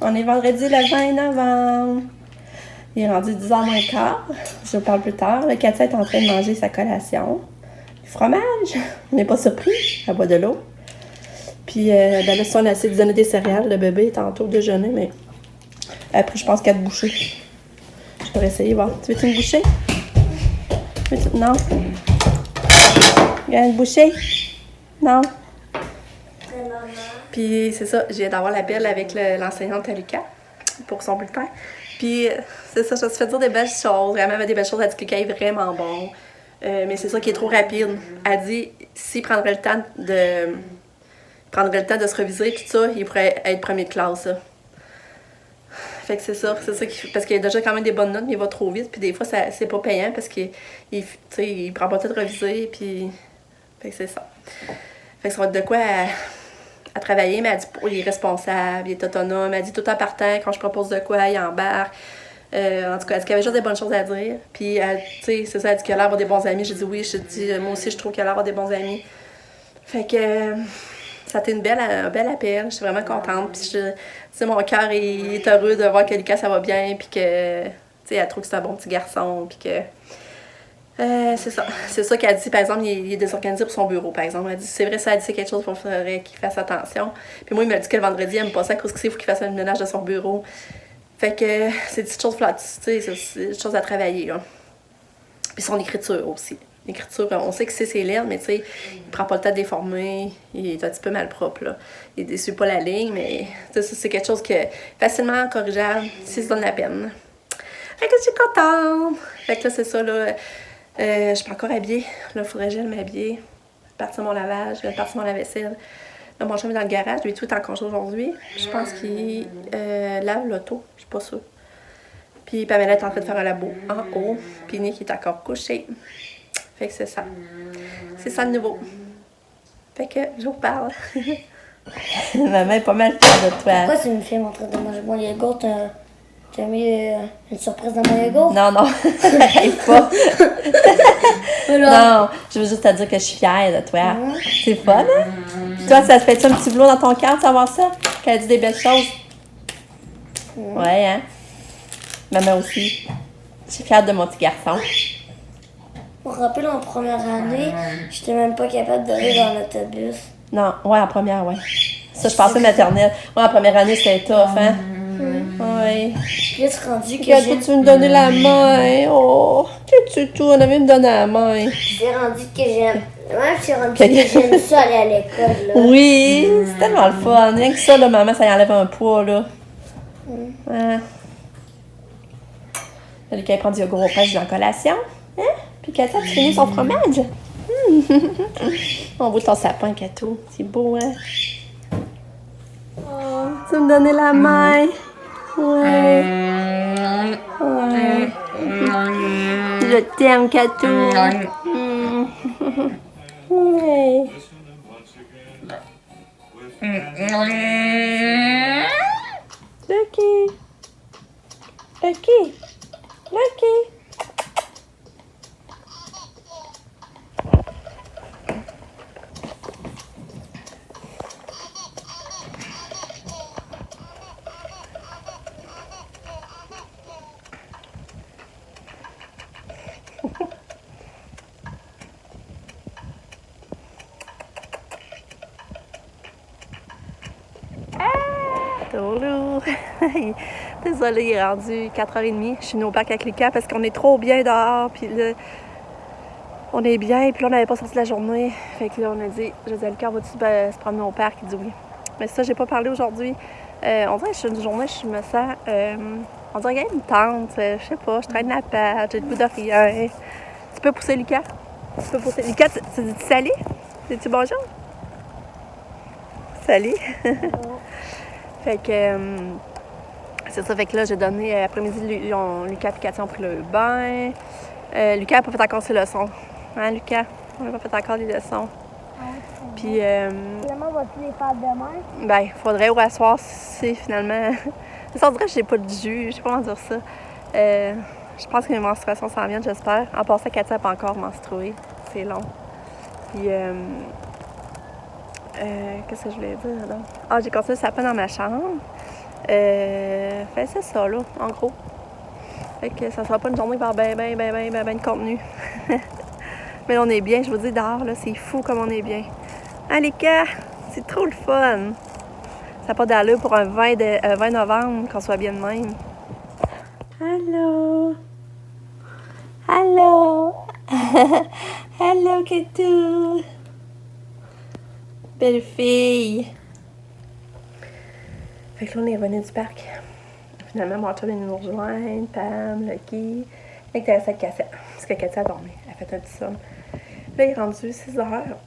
On est vendredi le 20 novembre. Il est rendu 10h moins quart. Je vous parle plus tard. Le Katia est en train de manger sa collation. Du fromage. On n'est pas surpris. Elle boit de l'eau. Puis, ben là, ça, on a essayé de donner des céréales. Le bébé est tantôt au déjeuner, mais elle a pris, je pense, 4 bouchées. Je pourrais essayer, voir. Tu veux une bouchée? Non. Il y a une bouchée? Non. Puis c'est ça, je viens d'avoir l'appel avec l'enseignante à Lucas pour son bulletin. Puis c'est ça, je me suis fait dire des belles choses, vraiment des belles choses. Elle dit que Lucas est vraiment bon, mais c'est ça qui est trop rapide. Elle dit, s'il prendrait le temps de se reviser, puis tout ça, il pourrait être premier de classe. Ça. Fait que c'est ça parce qu'il a déjà quand même des bonnes notes, mais il va trop vite, puis des fois, c'est pas payant parce qu'il prend pas le temps de reviser, puis... Fait que c'est ça. Fait que ça va être de quoi à travailler, mais elle dit il est responsable, il est autonome. Elle dit tout en partant, quand je propose de quoi, il embarque. En tout cas, elle dit qu'il y avait juste des bonnes choses à dire. Puis, tu sais, c'est ça, elle dit qu'il a l'air d'avoir des bons amis. J'ai dit oui, je dis moi aussi, je trouve qu'il a l'air d'avoir des bons amis. Fait que ça a été un bel appel. Je suis vraiment contente. Puis, tu sais, mon cœur est heureux de voir que Lucas, ça va bien. Puis que, tu sais, elle trouve que c'est un bon petit garçon. Puis que. C'est ça qu'elle dit, par exemple, il est désorganisé pour son bureau, par exemple. Elle dit, c'est vrai, ça, elle dit, c'est quelque chose qu'il faudrait qu'il fasse attention. Puis moi, il m'a dit que le vendredi, elle me passait à cause qu'il faut qu'il fasse un ménage de son bureau. Fait que c'est des petites choses flattes, tu sais, c'est des choses à travailler, là. Puis son écriture aussi. L'écriture, on sait que c'est ses lettres, mais tu sais, il prend pas le temps de les former, il est un petit peu mal propre, là. Il ne suit pas la ligne, mais c'est quelque chose que facilement corrigeable s'il se donne la peine. Fait que je suis contente! Fait que là, c'est ça, là. Je suis pas encore habillée. Là, il faudrait que j'aille m'habiller. Partir mon lavage, je vais partir mon lave-vaisselle. Là, mon chum est dans le garage. Lui, tout est en congé aujourd'hui. Je pense qu'il lave l'auto. Je suis pas sûre. Puis Pamela est en train de faire un labo en haut. Puis Nick est encore couché. Fait que c'est ça. C'est ça le nouveau. Fait que je vous parle. Maman est pas mal fière de toi. Pourquoi tu me fais montrer de manger mon yogourt? Tu as mis une surprise dans mon yogourt? Non, arrête pas. Non, je veux juste te dire que je suis fière de toi. C'est fun, hein? Toi, ça te fait-tu un petit boulot dans ton cœur de savoir ça? Qu'elle dit des belles choses? Ouais, hein? Maman aussi. Je suis fière de mon petit garçon. Pour rappeler, en première année, j'étais même pas capable d'aller dans l'autobus. Non, ouais, en première, ouais. Ça, je pensais maternelle. Ouais, en première année, c'était tough, hein? Oui. Puis là, tu rendu que tu veux me donner la main? Oh, tu tout, on avait me donner la main. J'ai rendu que j'aime. Moi, je suis rendu que j'aime ça aller à l'école, là. Oui, c'est tellement le fun. Rien que ça, là, maman, ça y enlève un poids, là. Là, Lucas, il prend du yogourt au fraises dans la collation. Hein? Puis Katia, tu finis son fromage? On voit ton sapin, Kato. C'est beau, hein? Oh, tu veux me donner la main? Ouais. Je t'aime, Kato. Ouais. Lucky. Toulou! Désolée, il est rendu 4h30. Je suis venue au parc avec Lucas parce qu'on est trop bien dehors. Puis là, on est bien. Puis là, on n'avait pas sorti la journée. Fait que là, on a dit, je dis à Lucas, vas-tu se promener au parc? Il dit oui. Mais ça, j'ai pas parlé aujourd'hui. On dirait que je suis une journée, je me sens... on dirait qu'il y a une tente. Je sais pas, je traîne la patte, j'ai le goût de rien. Tu peux pousser Lucas? Lucas, tu dis salut? Dis-tu bonjour? Salut! Fait que c'est ça, fait que là, j'ai donné après-midi, Lucas et Katia ont pris le bain. Lucas n'a pas fait encore ses leçons. Hein, Lucas? On n'a pas fait encore les leçons. Puis. Finalement, vas-tu les faire demain? Ben, il faudrait au soir si finalement. Ça, on dirait que j'ai pas de jus, je sais pas comment dire ça. Je pense que mes menstruations s'en viennent, j'espère. En passant, Katia n'a pas encore menstrué. C'est long. Puis. Qu'est-ce que je voulais dire, donc? Ah, j'ai continué le sapin dans ma chambre. Fait c'est ça, là, en gros. Fait que ça sera pas une journée par ben de contenu. Mais on est bien, je vous dis, dehors, là, c'est fou comme on est bien. Allez, c'est trop le fun! Ça n'a pas d'allure pour un 20 novembre qu'on soit bien de même. Allô? Allô? Allô, Ketou! Belle fille! Fait que là, on est revenu du parc. Finalement, mon chum est venu nous rejoindre, Pam, Lucky. Fait que t'avais sa cassette. Parce que Katia a dormi. Elle a fait un petit somme. Là, il est rendu 6 heures.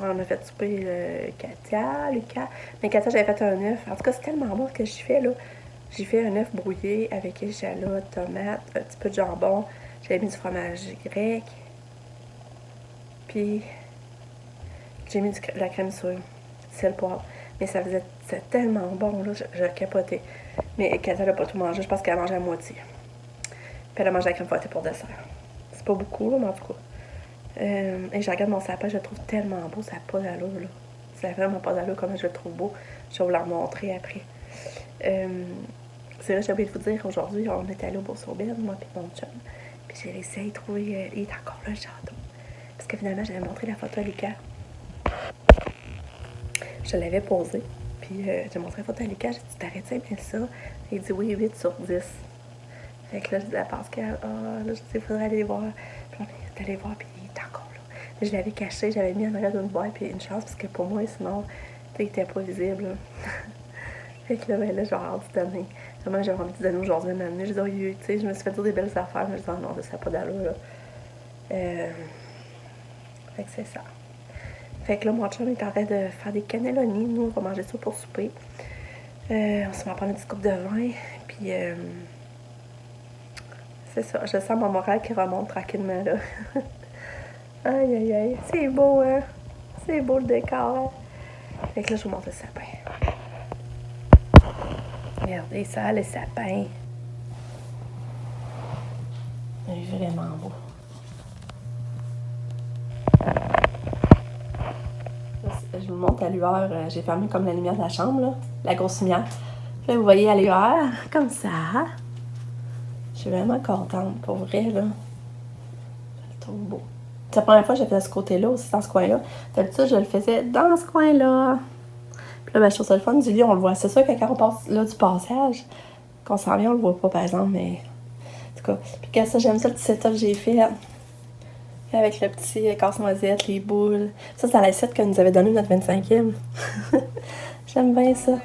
On a fait souper Katia, Lucas. Mais Katia, j'avais fait un œuf. En tout cas, c'est tellement bon ce que j'ai fait, là. J'ai fait un œuf brouillé avec échalote, tomate, un petit peu de jambon. J'avais mis du fromage grec. Puis, j'ai mis de la crème sur sel, poivre. Mais ça faisait tellement bon, là. Je capotais. Mais Katia n'a pas tout mangé. Je pense qu'elle a mangé à moitié. Puis elle a mangé la crème fouettée pour dessert. C'est pas beaucoup, là, mais en tout cas. Et je regarde mon sapin, je le trouve tellement beau, ça n'a pas d'allure, là. Ça n'a vraiment pas d'allure comme je le trouve beau. Je vais vous la remontrer après. C'est vrai, j'ai oublié de vous dire, aujourd'hui, on est allé au Beau-sur-Belle, moi et mon chum. Puis j'ai réussi à y trouver, il est encore là, le château. Parce que finalement, j'avais montré la photo à Lucas. Je l'avais posée. Puis j'ai montré la photo à Lucas, j'ai dit, t'arrêtes bien ça? Et il dit oui, 8 sur 10. Fait que là, je dis à Pascal, là, je dis, il faudrait aller voir. Puis on est allé voir, puis il est encore là. Mais je l'avais caché, j'avais mis en arrière d'une boîte, puis une chance, parce que pour moi, sinon, il était pas visible. Là. Fait que là, ben là, j'ai envie de donner. Vraiment, j'avais envie de donner aujourd'hui, m'amener. Je dis, oh, tu sais, je me suis fait dire des belles affaires, mais je dis, oh, non, ça n'a pas d'allure, là. Fait que c'est ça. Fait que là, mon chum est en train de faire des cannelloni. Nous, on va manger ça pour souper. On se met à prendre une petite coupe de vin, puis c'est ça, je sens mon moral qui remonte tranquillement, là. Aïe, aïe, aïe. C'est beau, hein? C'est beau, le décor, hein? Fait que là, je vous montre le sapin. Regardez ça, le sapin. Il est vraiment beau. Là, je vous montre la lueur. J'ai fermé comme la lumière de la chambre, là. La grosse lumière. Là, vous voyez la lueur, comme ça. Je suis vraiment contente, pour vrai, là. Je le trouve beau. C'est la première fois que j'ai fait ce côté-là, aussi dans ce coin-là. D'habitude, je le faisais dans ce coin-là. Puis là, ben, je trouve ça le fun. Du lit, on le voit. C'est sûr que quand on passe là du passage, qu'on s'en vient, on le voit pas, par exemple, mais... En tout cas. Puis quand ça, j'aime ça, le petit setup que j'ai fait. Avec le petit casse-noisette, les boules. Ça, c'est l'assiette que nous avait donné notre 25e. J'aime bien ça.